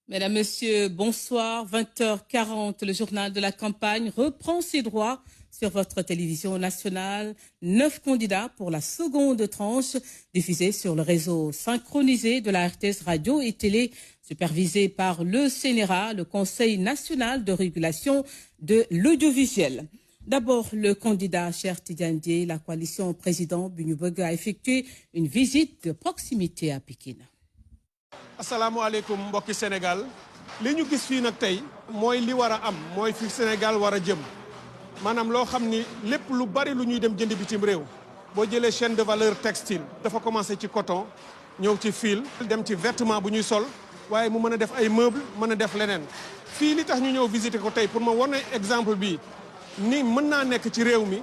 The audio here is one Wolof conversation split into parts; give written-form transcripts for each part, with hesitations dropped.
Mesdames, Messieurs, bonsoir. 20h40, le journal de la campagne reprend ses droits sur votre télévision nationale. 9 candidats pour la seconde tranche, diffusée sur le réseau synchronisé de la RTS Radio et Télé, supervisé par le CNRA, le Conseil national de régulation de l'audiovisuel. D'abord, le candidat Cheikh Tidiane Dièye, la coalition président Buñu Bëgg a effectué une visite de proximité à Pikine. asalaamaaleykum mbokki Sénégal li ñu gis fii nag tey mooy li war a am mooy fi Sénégal war a jëm maanaam loo xam ni lépp lu bari lu ñuy dem jënd bitim réew boo jëlee chaîne de valeur textile dafa commencé ci coton ñëw ci fil dem ci vêtement bu ñuy sol waaye mu mën a def ay meubles mën a def leneen fii li tax ñu ñëw visiter ko tey pour ma wane exemple bi ni mën naa nekk ci réew mi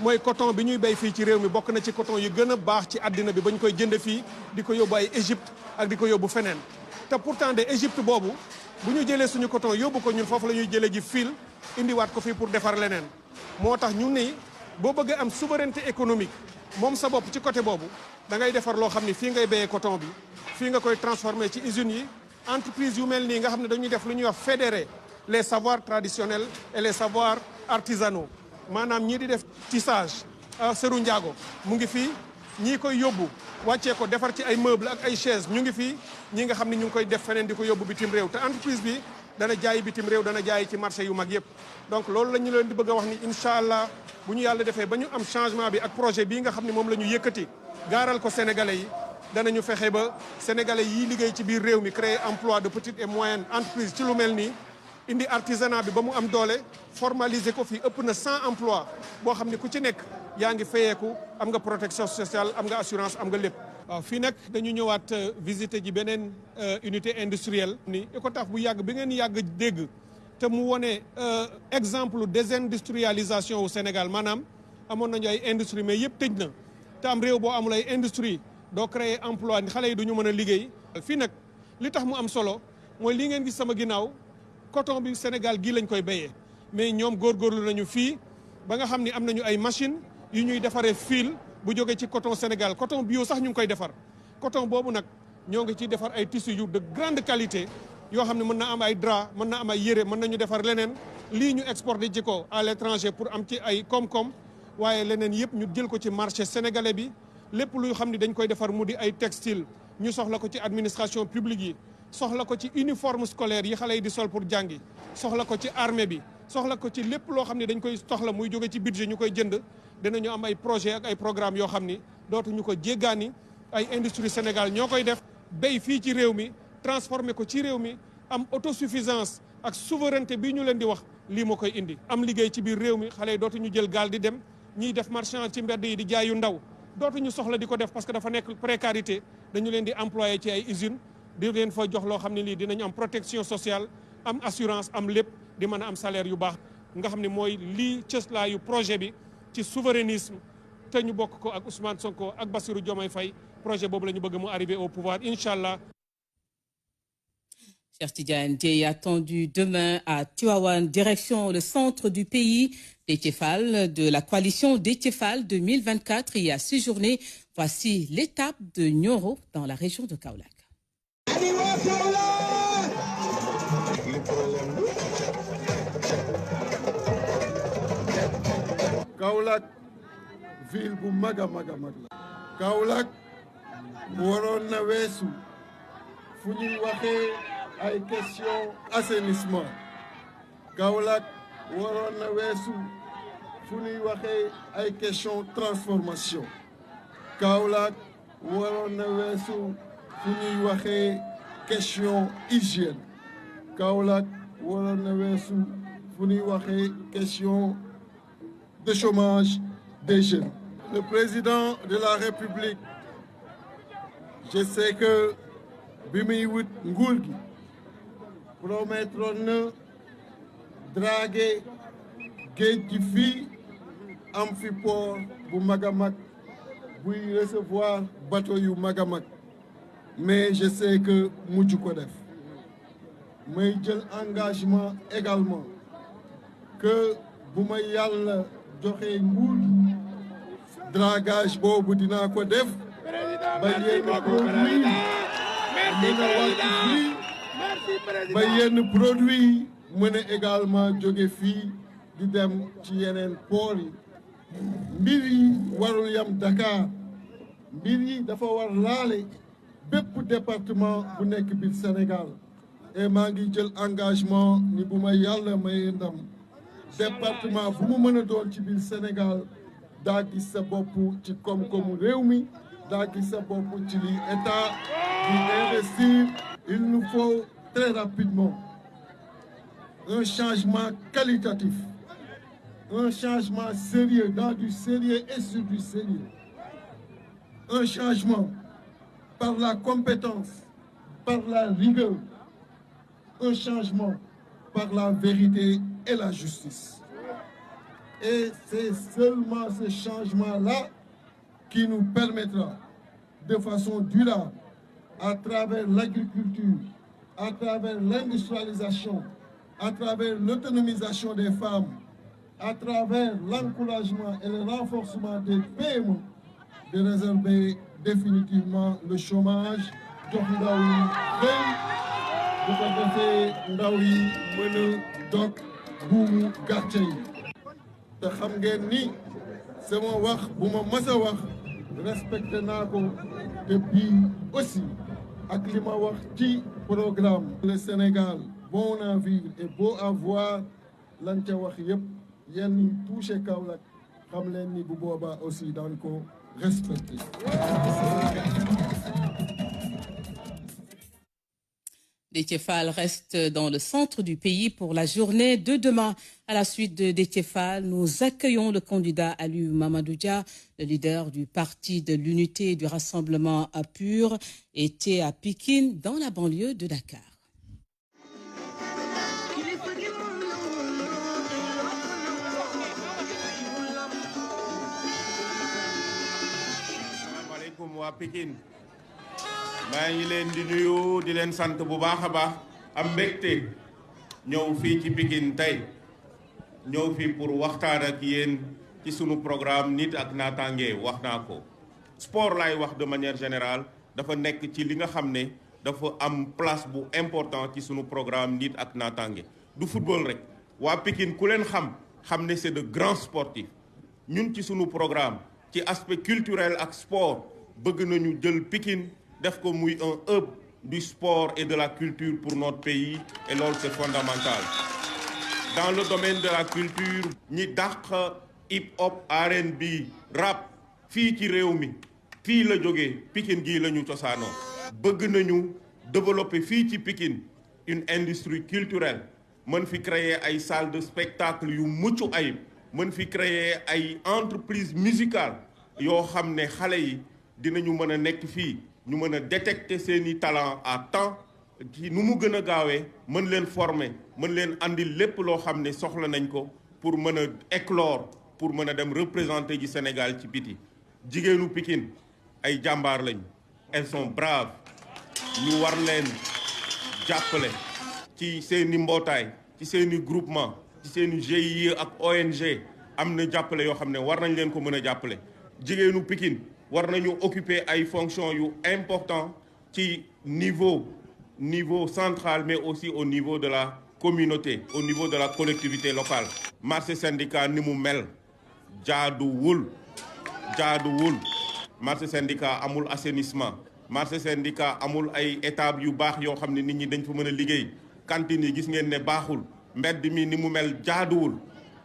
mooy coton bi ñuy béy fii ci réew mi bokk na ci coton yu gën a baax ci àddina bi ba ñu koy jënd fii di ko yóbbu ay Égypte ak di ko yóbbu feneen te pourtant de Égypte boobu bu ñu jëlee suñu coton yóbbu ko ñun foofu la ñuy jëlee ji fil indiwaat ko fii pour defar leneen moo tax ñu ni boo bëggee am souveraineté économique moom sa bopp ci côté boobu da ngay defar loo xam ni fii ngay béyee coton bi fii nga koy transformer ci usines yi entreprise yu mel nii nga xam ne dañuy def lu ñuy wax fédérer les savoirs traditionnels et les savoirs artisanaux maanaam ñii di def tissage Seru Ndiago mu ngi fii ñii koy yóbbu wàccee ko defar ci ay meubles ak ay chaises ñu ngi fii ñi nga xam ne ñu ngi koy def feneen di ko yóbbu bitim réew te entreprise bi dana jaayi bitim réew dana jaayi ci marché yu mag yëpp donc loolu la ñu leen di bëgg a wax ni incha allah bu ñu yàlla defee ba ñu am changement bi ak projet bii nga xam ne moom la ñu yëkkati gaaral ko sénégalais yi danañu fexe ba sénégalais yi liggéey ci biir réew mi créer emploi de petites et moyennes entreprises ci lu mel nii indi artisanat bi ba mu am doole formaliser ko fii ëpp na 100 emplois boo xam ne ku ci nekk yaa ngi fayeeku am nga protection sociale am nga assurance am nga lépp. waaw fii nag dañu ñëwaat visiter ji beneen unité industrielle. ni Ecotaf bu yàgg bi ngeen yàgg dégg te mu wone exemple désindustrialisation au Sénégal maanaam amoon nañu ay industrie mais yëpp tëj na te am réew boo amul ay industrie doo créer emploi xale yi du ñu mën a liggéey. fii nag li tax mu am solo mooy li ngeen gis sama ginnaaw coton bi Sénégal gii lañ koy béyee mais ñoom góorgóorlu nañu fii ba nga xam ni am nañu ay machine yu ñuy defaree fil bu jógee ci coton Sénégal coton bio sax ñu ngi koy defar coton boobu nag ñoo ngi ciy defar ay tissus yu de grande qualité yoo xam ne mën na am ay drap mën na am ay yére mën nañu defar leneen lii ñu exporté ci ko à l'étranger pour am ci ay koom-koom waaye leneen yëpp ñu jël ko ci marché sénégalais bi lépp luy xam ni dañ koy defar mu di ay textile ñu soxla ko ci administration publique yi soxla ko ci uniforme scolaire yi xale yi di sol pour jàngi soxla ko ci armée bi soxla ko ci lépp loo xam ne dañ koy soxla muy jóge ci budget ñu koy jënd dinañu am ay projet ak ay programme yoo xam ni dootuñu ko jéggaani ay industrie Sénégal ñoo koy def béy fii ci réew mi transformer ko ci réew mi am autosuffisance ak souveraineté bii ñu leen di wax lii moo koy indi am liggéey ci biir réew mi xale yi dootuñu jël gaal di dem ñiy def marchand ci mbedd yi di jaay yu ndaw dootuñu soxla di ko def parce que dafa nekk précarité dañu leen di employé ci ay usines di leen fa jox loo xam ne lii dinañ am protection sociale am assurance am lépp di mën a am salaire yu baax nga xam ne mooy lii cëslaayu projet bi ci souverainisme te ñu bokk ko ak Ousmane Sonko ak Bassirou Diomaye Faye projet boobu la ñu bëgg mu arriver au pouvoir incha allah. Cheikh Tidiane Dièye attendu demain à Tivaouane, direction le centre du pays. Déthié Fall de la coalition Déthié Fall 2024 y a séjourné. Voici l'étape de Nioro dans la région de Kaolack. Kaolack ville bu mag a mag a mag la. Kaolack waroon na weesu fu ñuy waxee ay question assainissement. Kaolack waroon na weesu fu ñuy waxee ay question transformation. Kaolack waroon na weesu fu ñuy waxee question hygiène. Kaolack waroon na weesu fu ñuy waxee question de chômage des jeunes. Le président de la République, je sais que bi muy wut nguur gi promettre na draguer géej gi fii am fi port bu mag a mag buy recevoir bateau yu mag a mag mais je sais que mujj ko def may jël engagement également que bu ma yàlla joxe nguur dragage boobu dinaa ko def ba yéen produit mën a wàcc fii ba yenn produit mën a également jóge fii di dem ci yeneen port yi mbir yi warul yam Dakar mbir yi dafa war laale bépp département bu nekk biir Sénégal et maa ngi jël engagement ni bu ma yàlla may ndam département bu mu mën a doon ci biir Sénégal daa gis sa bopp ci koom-koomu réew mi daa gis sa bopp ci li état di investir. Il nous faut très rapidement un changement qualitatif, un changement sérieux, dans du sérieux et sur du sérieux. Un changement par la compétence, par la rigueur, un changement par la vérité et la justice. Et c'est seulement ce changement-là qui nous permettra de façon durable, à travers l'agriculture, à travers l'industrialisation, à travers l'autonomisation des femmes, à travers l'encouragement et le renforcement des PME, de résorber définitivement le chômage, jox ndaw yi xëy bu ko defee ndaw yi mën a dog buumu gàcce yi. te xam ngeen ni sama wax bu ma mës a wax respecté naa ko te bii aussi ak li ma wax ci programme. Le Sénégal bon à vivre et beau à voir lañ ca wax yëpp yenn yi touché Kaolack xam leen ni bu boobaa aussi daan ko respecté. Déthié Fall reste dans le centre du pays pour la journée de demain. À la suite de Déthié Fall, nous accueillons le candidat Alieu Mamadou Dia, le leader du Parti de l'Unité et du Rassemblement à PUR, était à Pikine, dans la banlieue de Dakar. Asalaamaaleykum waa Pikine. maa ngi leen di nuyu di leen sant bu baax a baax am mbégte ñëw fii ci Pikine tey ñëw fii pour waxtaan ak yéen ci sunu programme nit ak naataange wax naa ko. sport laay wax de manière générale dafa nekk ci li nga xam ne dafa am place bu important ci sunu programme nit ak naataange du football rek waa Pikine ku leen xam ne c'est de grands sportifs ñun ci sunu programme ci aspect culturel ak sport bëgg nañu jël Pikine def ko muy un hub du sport et de la culture pour notre pays et loolu c'est fondamental. Dans le domaine de la culture ñi dàq hip hop R&B rap fii ci réew mi fii la jógee Pikine gii la ñu cosaanoo bëgg nañu développer fii ci Pikine une industrie culturelle mën fi créer ay salles de spectacle yu mucc ayib mën fi créer ay entreprises musicales yoo xam ne xale yi dinañu mën a nekk fii ñu mën a détecter seeni talent à temps ci nu mu gën a gaawee mën leen former mën leen andil lépp loo xam ne soxla nañ ko pour mën a éclore pour mën a dem représenter ji Sénégal ci biti. jigéenu Pikine ay jàmbaar lañ elles sont braves ñu war leen jàppale ci seeni mbootaay ci seeni groupement ci seeni GIE ak ONG am na jàppale yoo xam ne war nañ leen ko mën a jàppale. jigéenu Pikine war nañu occuper ay fonctions yu important ci niveau central mais aussi au niveau de la communauté au niveau de la collectivité locale. marché syndicat ni mu mel jaaduwul marché syndicat amul assainissement marché syndicat amul ay étapes yu baax yoo xam ne nit ñi dañ fa mën a liggéey cantine yi gis ngeen ne baaxul mbedd mi ni mu mel jaaduwul.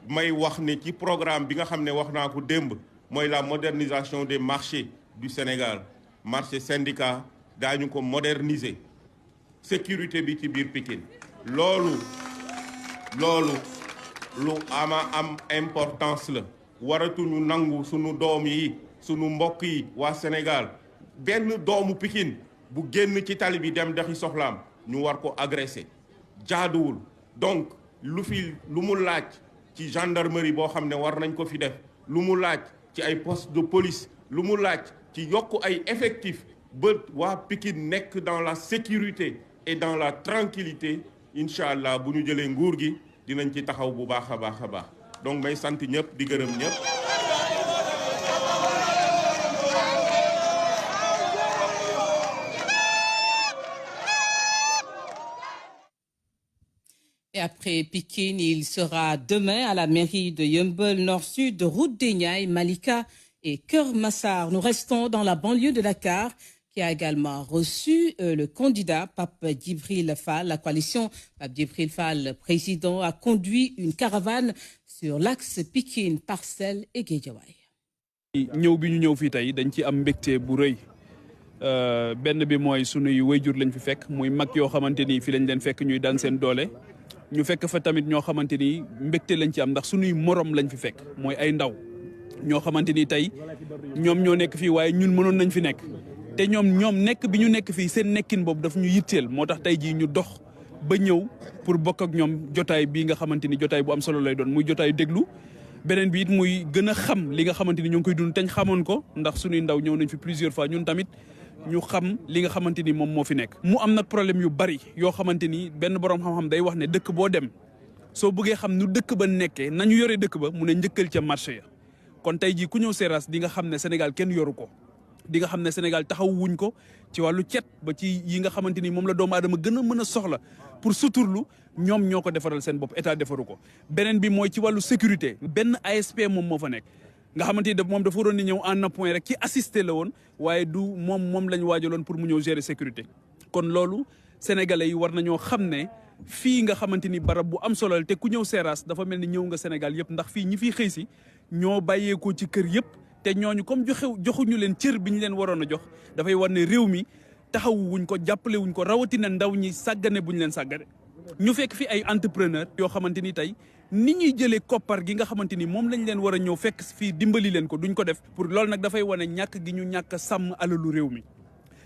may wax ne ci programme bi nga xam ne wax naa ko démb mooy la modernisation des marchés du Sénégal marché syndicat daañu ko moderniser sécurité bi ci biir Pikine loolu lu am importance la waratuñu nangu sunu doom yi sunu mbokk yi waa Sénégal benn doomu Pikine bu génn ci tali bi dem daxi soxlaam ñu war ko agresser jaaduwul. donc lu mu laaj ci gendarmerie boo xam ne war nañ ko fi def lu mu laaj ci ay poste de police lu mu laaj ci yokk ay effectifs ba waa Pikine nekk dans la sécurité et dans la tranquillité incha allah bu ñu jëlee nguur gi dinañ ci taxaw bu baax a baax a baax donc may sant ñëpp di gërëm ñëpp. après Pikine, il sera demain à la mairie de Yeumbeul Nord-Sud, de Route des Niayes, Malika et Keur Massar. Nous restons dans la banlieue de Dakar, qui a également reçu le candidat Pape Djibril Fall. La coalition Pape Djibril Fall, président, a conduit une caravane sur l'axe Pikine, Parcelles et Guédiawaye. ñëw bi ñu ñëw fii tey dañ ci am mbégte bu rëy benn bi mooy sunuy wayjur lañ fi fekk muy mag yoo xamante ni fi lañ leen fekk ñuy daan seen doole ñu fekk fa tamit ñoo xamante ni mbégte lañ ci am ndax sunuy morom lañ fi fekk mooy ay ndaw ñoo xamante ni tey ñoom ñoo nekk fii waaye ñun mënoon nañ fi nekk te ñoom nekk bi ñu nekk fii seen nekkin boobu daf ñu yitteel moo tax tey jii ñu dox ba ñëw pour bokk ak ñoom jotaay bii nga xamante ni jotaay bu am solo lay doon muy jotaay déglu beneen bi it muy gën a xam li nga xamante ni ñoo ngi koy dund te ñu xamoon ko ndax sunuy ndaw ñëw nañ fi plusieurs fois ñun tamit ñu xam li nga xamante ni moom moo fi nekk. mu am nag problème yu bari yoo xamante ni benn borom xam-xam day wax ne dëkk boo dem soo bëggee xam nu dëkk ba nekkee nañu yore dëkk ba mu ne njëkkal ca marché ya kon tey jii ku ñëw Seras di nga xam ne Sénégal kenn yoru ko di nga xam ne Sénégal taxaw wuñ ko ci wàllu cet ba ci yi nga xamante ni moom la doomu aadama gën a mën a soxla pour suturlu ñoom ñoo ko defaral seen bopp état defaru ko. beneen bi mooy ci wàllu sécurité benn ASP moom moo fa nekk nga xamante ni moom dafa waroon ni ñëw en appoint rek ci assisté la woon waaye du moom lañ waajaloon pour mu ñëw gérer sécurité. kon loolu sénégalais yi war nañoo xam ne fii nga xamante ni barab bu am solo la te ku ñëw Seras dafa mel ni ñëw nga Sénégal yëpp ndax fii ñi fiy xëy si ñoo bàyyeekoo ci kër yëpp te ñooñu comme joxuñu leen cër bi ñu leen waroon a jox dafay war ne réew mi taxawu wuñ ko jàppale wuñ ko rawatina ndaw ñi sàggane buñ leen sàggane. ñu fekk fi ay entrepreneur yoo xamante ni tey ni ñuy jëlee koppar gi nga xamante ni moom lañ leen war a ñëw fekk fii dimbali leen ko duñ ko def pour loolu nag dafay wane ñàkk gi ñu ñàkk sàmm alalu réew mi.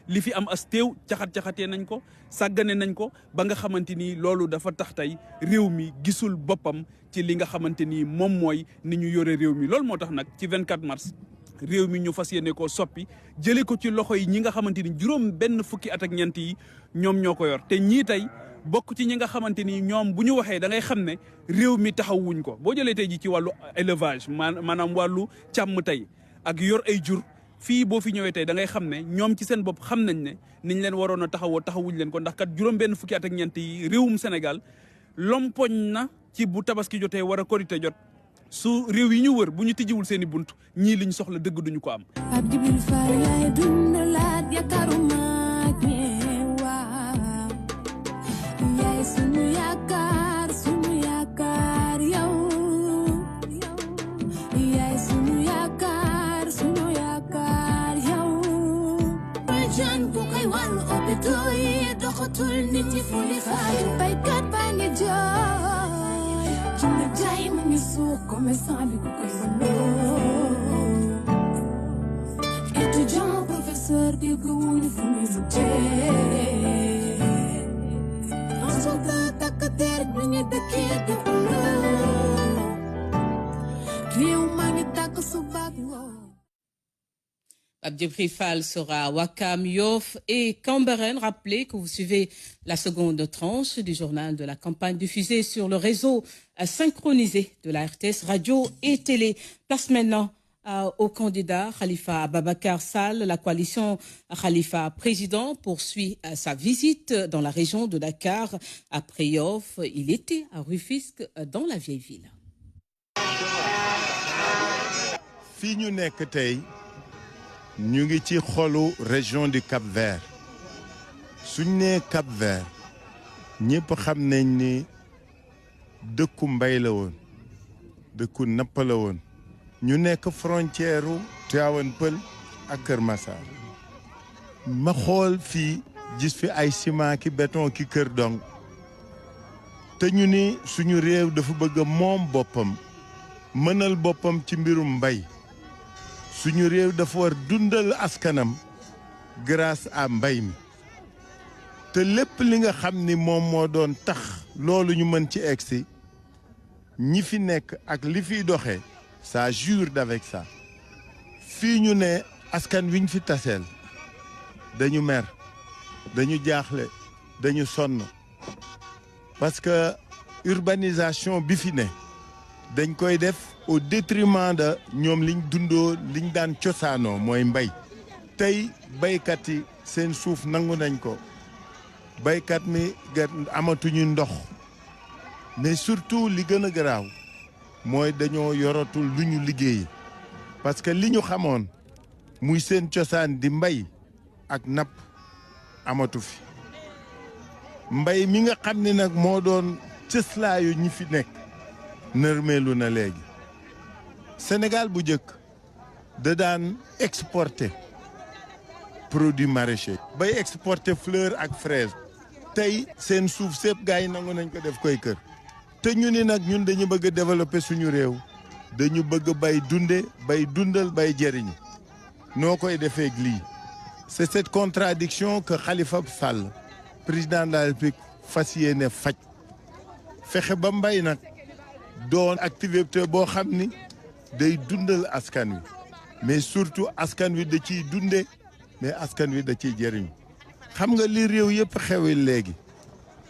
li fi am as teew caxat-caxatee nañ ko sàggane nañ ko ba nga xamante ni loolu dafa tax tey réew mi gisul boppam ci li nga xamante ni moom mooy ni ñu yore réew mi. loolu moo tax nag ci 24 mars réew mi ñu fas yéene koo soppi jëlee ko ci loxo yi ñi nga xamante ni juróom benn fukki at ak ñeent yi ñoom ñoo ko yor te ñii tey bokk ci ñi nga xamante ni ñoom bu ñu waxee da ngay xam ne réew mi taxawuñ ko boo jëlee tey ji ci wàllu élevage maanaam wàllu càmm tey ak yor ay jur fii boo fi ñëwee tey da ngay xam ne ñoom ci seen bopp xam nañ ne niñ leen waroon a taxawuñ leen ko ndax kat juróom benn fukki at ak ñeent yi réewum Sénégal lompoñ na ci bu tabaski jotee war a korite jot su réew yi ñu wër bu ñu tijjiwul seen i bunt ñii liñ soxla dëgg duñu ko am. Étudiant, professeur, Pape Djibril Fall sera à Ouakam, Yoff et Cambérène. Rappelez que vous suivez la seconde tranche du journal de la campagne diffusée sur le réseau synchronisé de la RTS Radio et Télé. Place maintenant au candidat Khalifa Ababacar Sall. La coalition Khalifa Président poursuit sa visite dans la région de Dakar. Après Yoff, il était à Rufisque dans la vieille ville. fii ñu nekk tey ñu ngi ci xolu région du Cap-Vert suñ nee Cap-Vert ñëpp xam nañ ni dëkku mbay la woon dëkku napp la woon ñu nekk frontière u Tivaouane Peulh ak Kër Massar ma xool fii gis fi ay ciment ki béton ki kër dong te ñu ni suñu réew dafa bëgg moom boppam mënal boppam ci mbirum mbay suñu réew dafa war dundal askanam grâce à mbay mi te lépp li nga xam ni moom moo doon tax loolu ñu mën ci egsi ñi fi nekk ak li fiy doxee ça jure d'avec ça fii ñu ne askan wiñ fi taseel dañu mer dañu jaaxle dañu sonn parce que urbanisation bi fi ne dañ koy def au détriment de ñoom liñ dundoo liñ daan cosaanoo mooy mbay tey baykat yi seen suuf nangu nañ ko baykat mi amatuñu ndox mais surtout li gën a garaaw mooy dañoo yoratul lu ñu liggéeyi parce que li ñu xamoon muy seen cosaan di mbay ak napp amatu fi mbay mi nga xam ne nag moo doon cëslaayu ñi fi nekk nërmeelu na léegi Sénégal bu njëkk da daan exporter produit maraîcher bay exporter fleur ak fraise tey seen suuf sépp gars yi nangu nañ ko def koy kër te ñu ni nag ñun dañu bëgg a développer suñu réew dañu bëgg bay dunde bay dundal bay jëriñu noo koy defee lii c'est cette contradiction que Khalifa Sall président de la République fas yéene faj fexe ba mbay nag doon activité boo xam ni day dundal askan wi mais surtout askan wi da ciy dunde mais askan wi da ciy jëriñu xam nga li réew yëpp xewi léegi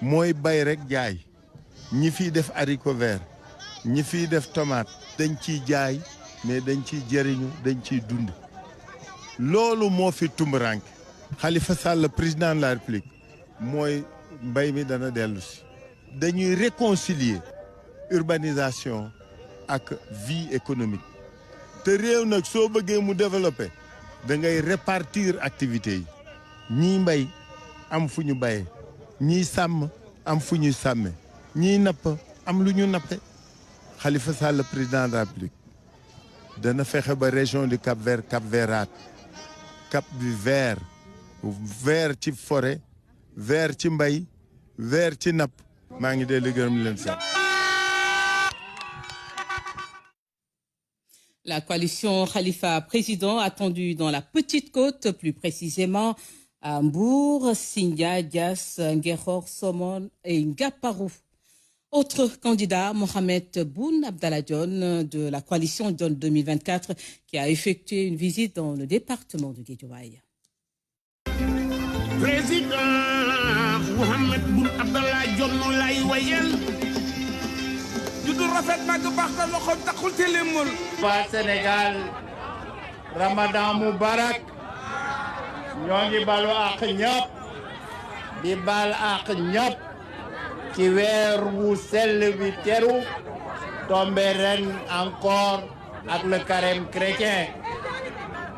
mooy bay rek jaay ñi fiy def haricot vert ñi fiy def tomate dañ ciy jaay mais dañ ciy jëriñu dañ ciy dund loolu moo fi tumburanke Khalifa Sall président de la République mooy mbay mi dana dellu si dañuy réconcilier urbanisation ak vie économique te réew nag soo bëggee mu développer da ngay répartir activités yi ñii mbay am fu ñu bayee ñii sàmm am fu ñuy sàmme ñii napp am lu ñu nappe Khalifa Sall président de la République dana fexe ba région du Cap-Vert Cap-Vertaat Cap du Vert vert ci forêt vert ci mbay vert ci napp maa ngi dellu gërëm leen sax. La coalition Khalifa Président attendue dans la Petite Côte, plus précisément à Mbour, Sindia, Diass, Nguékokh, Somone et Ngaparou. Autre candidat, Mohamed Boun Abdallah Dionne de la coalition Dionne 2024 qui a effectué une visite dans le département de Guédiawaye. Président Mohamed Boun Abdallah Dionne lay wayel juddu rafet mag baax ta loxo taxul te lemul waa Sénégal Ramadan Moubarak ñoo ngi balu ak ñëpp di bal ak ñëpp ci weer wu sell bi teru tombé ren encore ak le carême chrétien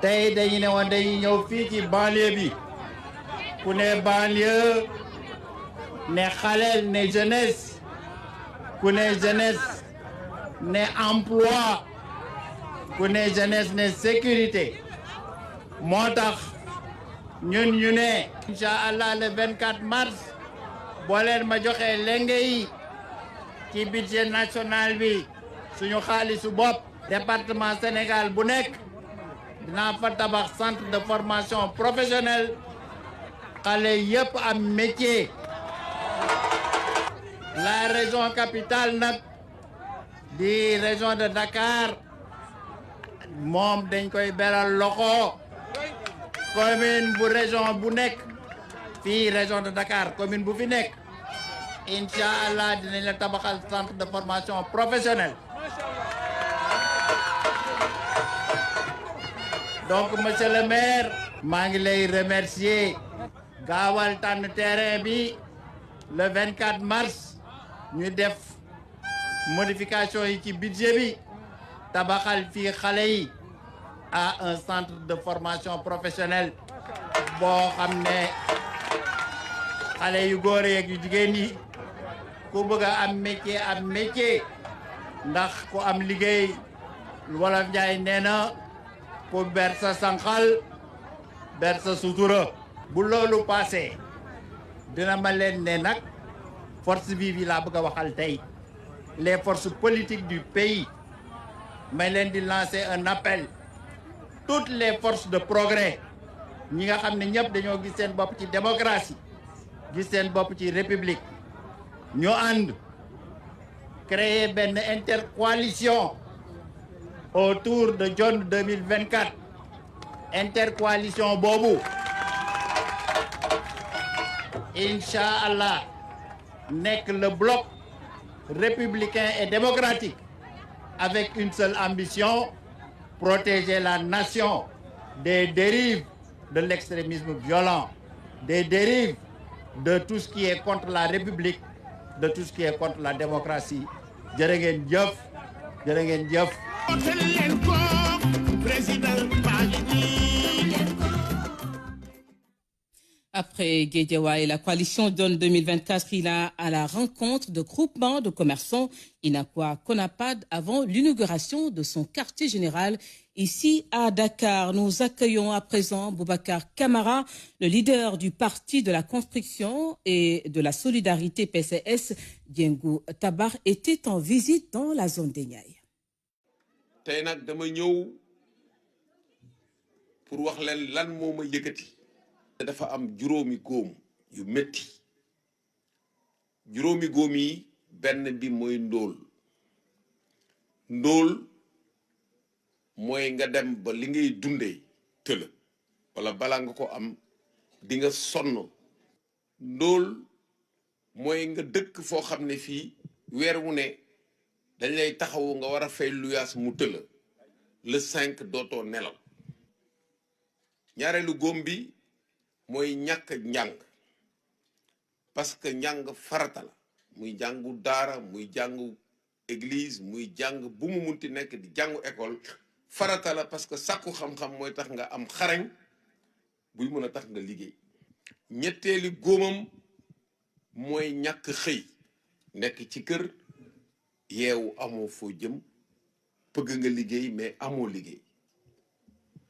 tey dañu ne woon dañuy ñëw fii ci banlieue bi ku ne banlieue ne xaleel ne jeunesse ku ne jeunesse ne emploi ku ne jeunesse ne sécurité moo tax ñun ñu ne incha allah le 24 mars boo leen ma joxee lenge yi ci budget national bi suñu xaalisu bopp département Sénégal bu nekk dinaa fa tabax centre de formation professionnelle xale yëpp am métier. La région capitale nag di région de Dakar moom dañ koy beral loxo commune bu région bu nekk fii région de Dakar commune bu fi nekk incha allah dinañ la tabaxal centre de formation professionnelle. Donc monsieur le maire maa ngi lay remercier gaawal tànn terrain bi le 24 mars. ñu def modification yi ci budget bi tabaxal fii xale yi à un centre de formation professionnelle boo xam ne xale yu góor yeeg yu jigéen yi ku bëgg a am métier ndax ku am liggéey wolof Njaay nee na ku ber sa sànqal ber sa sutura bu loolu passé dina ma leen ne nag force vive yi laa bëgg a waxal tey les forces politiques du pays may leen di lancer un appel toutes les forces de progrès ñi nga xam ne ñëpp dañoo gis seen bopp ci démocratie gis seen bopp ci république ñu ànd créer benn intercoalition autour de Dionne 2024 intercoalition boobu incha allah nekk le bloc républicain et démocratique avec une seule ambition, protéger la nation des dérives de l'extrémisme violent, des dérives de tout ce qui est contre la République de tout ce qui est contre la démocratie. Jërë ngeen jëf, jërë ngeen jëf. Après Guédiawaye, la coalition Donne 2024 ira à la rencontre de groupements de commerçants Inakwa Konapad avant l'inauguration de son quartier général ici à Dakar. Nous accueillons à présent Boubacar Camara, le leader du Parti de la Construction et de la Solidarité PCS. Diengou Tabar était en visite dans la zone des Niayes. tey nag dama ñëw pour wax leen lan moo ma yëkkati. dafa am juróomi góom yu metti juróomi góom yi benn bi mooy ndóol mooy nga dem ba li ngay dundee tëla wala balaa nga ko am di nga sonn. ndóol mooy nga dëkk foo xam ne fii weer wu ne dañ lay taxawu nga war a fay luyaas mu tëla le 5 dootoo nelaw. ñaareelu góom bi mooy ñàkk njàng parce que njàng farata la muy jàngu daara muy jàngu église muy jàng bu mu munti nekk di jàngu école farata la parce que sàkku xam-xam mooy tax nga am xarañ buy mën a tax nga liggéey. ñetteeli góomam mooy ñàkk xëy nekk ci kër yeewu amoo foo jëm bëgg nga liggéey mais amoo liggéey.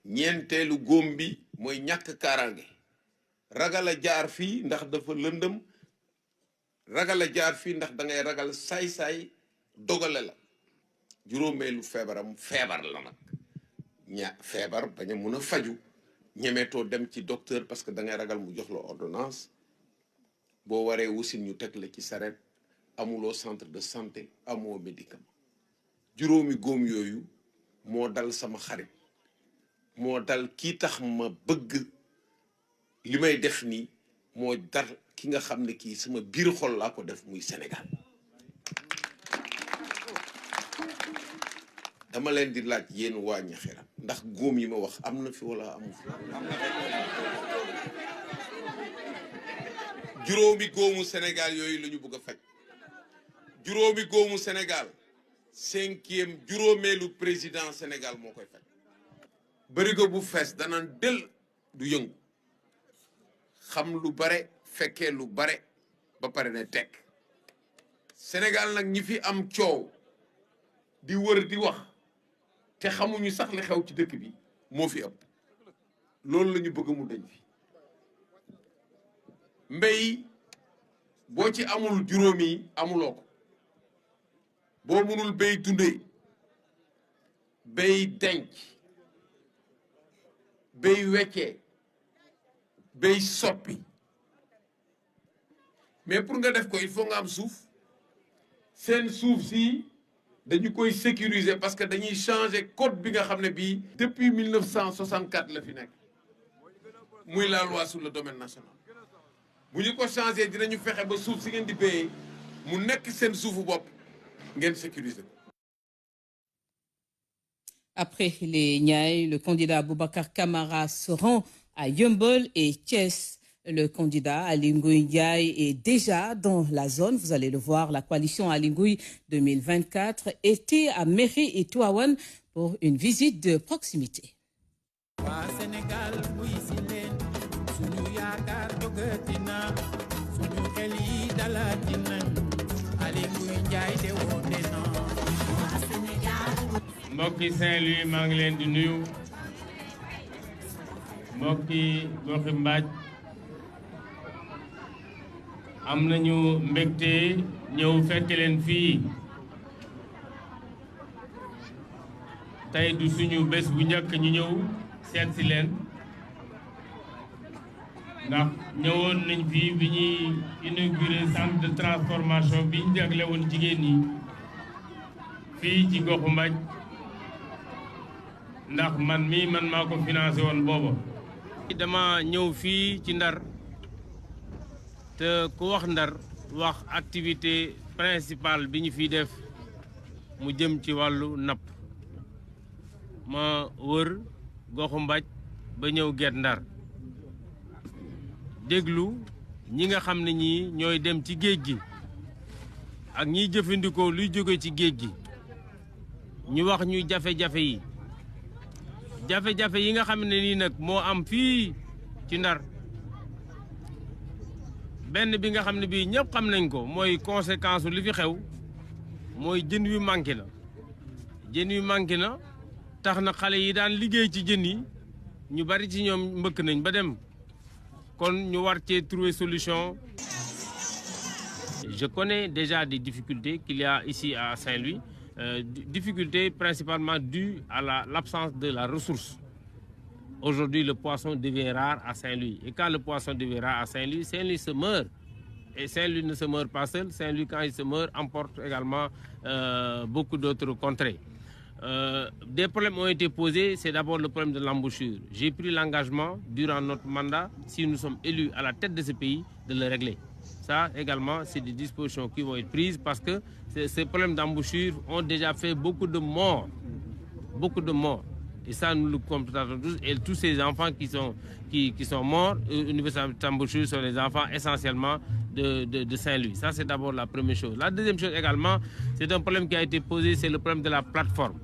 ñeenteelu góom bi mooy ñàkk kaaraange ragal a jaar fii ndax dafa lëndëm ragal a jaar fii ndax da ngay ragal saay-saay dogale la. juróomeelu feebaram feebar la nag feebar bañ a mun a faju ñemeetoo dem ci docteur parce que da ngay ragal mu jox la ordonnance boo waree wusin ñu teg la ci saret amuloo centre de santé amoo médicament. juróomi góom yooyu moo dal sama xarit moo dal kii tax ma bëgg li may def nii moo dar ki nga xam ne kii sama biir xol laa ko def muy Sénégal. dama leen di laaj yéen waa Ñaxira ndax góom yi ma wax am na fi wala amu fi. juróomi góomu Sénégal yooyu la ñu bëgg a faj. juróomi góomu Sénégal 5e juróomeelu président Sénégal moo koy faj. bërigo bu fees danaan del du yëngu xam lu bare fekkee lu bare ba pare ne tekk. Sénégal nag ñi fi am coow di wër di wax te xamuñu sax li xew ci dëkk bi moo fi ëpp. loolu la ñu bëgg mu dañ fi. mbéy boo ci amul juróomi amuloo ko. boo mënul béy dundee béy denc béy weccee béy soppi mais pour nga def ko il faut nga am suuf. seen suuf si dañu koy sécuriser parce que dañuy changer code bi nga xam ne bii depuis 1964 la fi nekk muy la loi sur le domaine national. bu ñu ko changer dinañu fexe ba suuf si ngeen di béyee mu nekk seen suufu bopp ngeen sécuriser. Après les Niayes, le candidat Boubacar Camara se rend à Yeumbeul et Thiès. Le candidat Aly Ngouille Ndiaye est déjà dans la zone. Vous allez le voir, la coalition Aly Ngouille 2024 était à Méré et Tivaouane pour une visite de proximité. mbokki Saint-Louis maa ngi leen di nuyu mbokki goxi Mbaaj am nañu mbégte ñëw fekk leen fii tey du suñu bés bu njëkk ñu ñëw seet si leen ndax ñëwoon nañ fii bi ñuy inauguré centre de transformation bi ñu jagle woon jigéen ñi fii ci goxu Mbaaj ndax man maa ko financé woon booba. dama ñëw fii ci Ndar te ku wax Ndar wax activité principale bi ñu fiy def mu jëm ci wàllu napp ma wër goxu Mbaaj ba ñëw Guet Ndar déglu ñi nga xam ne ñii ñooy dem ci géej gi ak ñiy jëfandikoo luy jóge ci géej gi ñu wax ñu jafe-jafe yi jafe-jafe yi nga xam ne nii nag moo am fii ci Ndar benn bi nga xam ne bii ñëpp xam nañ ko mooy conséquence li fi xew mooy jën wi manqué na jën wi manqué na tax na xale yi daan liggéey ci jën yi ñu bari ci ñoom mbëkk nañ ba dem kon ñu war cee trouver solution. Je connais déjà des difficultés qu'il y a ici à Saint-Louis, difficultés principalement dues à l'absence de la ressource. Aujourd'hui, le poisson devient rare à Saint-Louis. Et quand le poisson devient rare à Saint-Louis, Saint-Louis se meurt. Et Saint-Louis ne se meurt pas seul. Saint-Louis, quand il se meurt, emporte également beaucoup d'autres contrées. Des problèmes ont été posés. C'est d'abord le problème de l'embouchure. J'ai pris l'engagement, durant notre mandat, si nous sommes élus à la tête de ce pays, de le régler. Ça également, c'est des dispositions qui vont être prises parce que ces problèmes d'embouchure ont déjà fait beaucoup de morts. Beaucoup de morts. Et ça, nous le constatons tous. Et tous ces enfants qui sont morts au niveau de cette embouchure sont les enfants essentiellement de Saint-Louis. Ça, c'est d'abord la première chose. La deuxième chose également, c'est un problème qui a été posé, c'est le problème de la plateforme.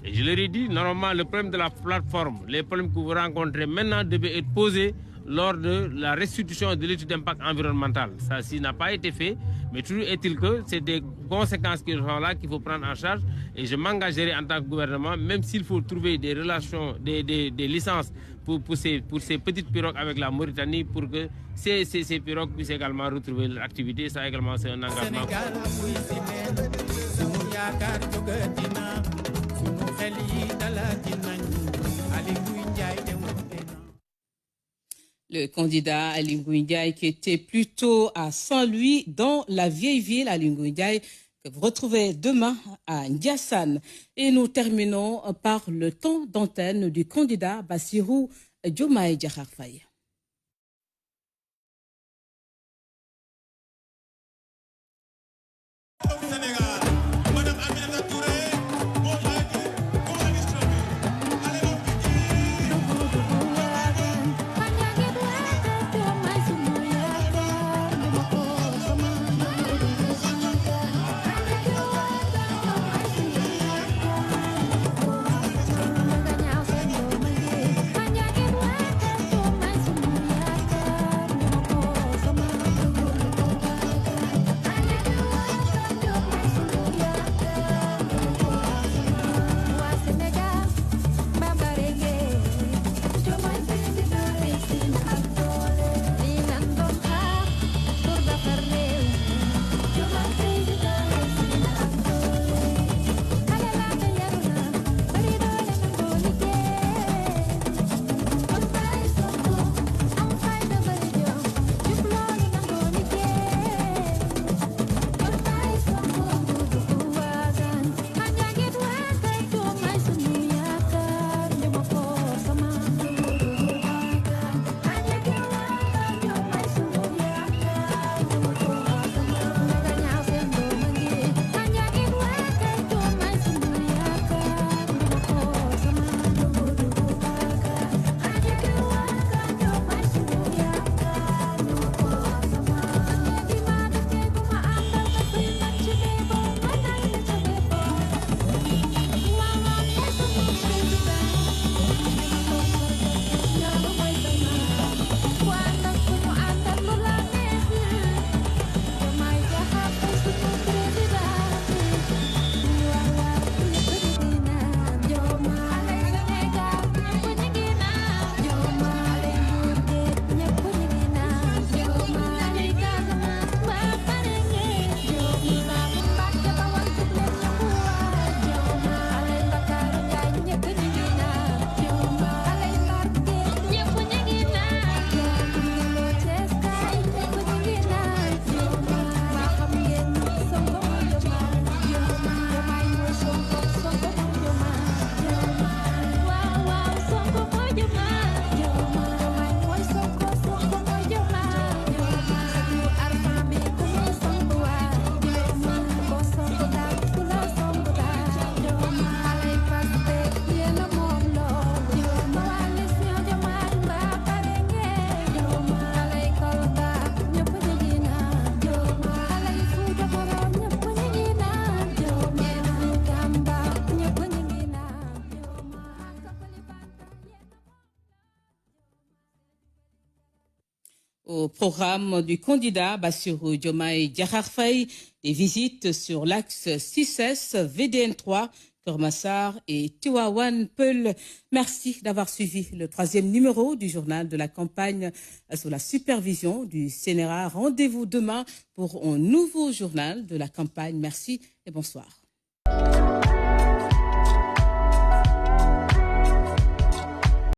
Et je leur ai dit, normalement, le problème de la plateforme, les problèmes que vous rencontrez maintenant devaient être posés lors de la restitution de l'étude d'impact environnemental. Ça, ça n'a pas été fait, mais toujours est-il que c'est des conséquences qui sont là qu'il faut prendre en charge. Et je m'engagerai en tant que gouvernement, même s'il faut trouver des relations, des licences pour ces petites pirogues avec la Mauritanie, pour que ces pirogues puissent également retrouver leur activité. Ça également, c'est un engagement. Le candidat Ali Ngouille Ndiaye qui était plutôt à Saint-Louis dans la vieille ville, Ali Ngouille Ndiaye que vous retrouvez demain à Ndiassane. Et nous terminons par le temps d'antenne du candidat Bassirou Diomaye Diakhar Faye. Au programme du candidat Bassirou Diomaye Diakhar Faye, des visites sur l'axe 6S, VDN3, Keur Massar et Tivaouane Peulh. Merci d'avoir suivi le 3e numéro du journal de la campagne sous la supervision du CNRA. Rendez-vous demain pour un nouveau journal de la campagne. Merci et bonsoir.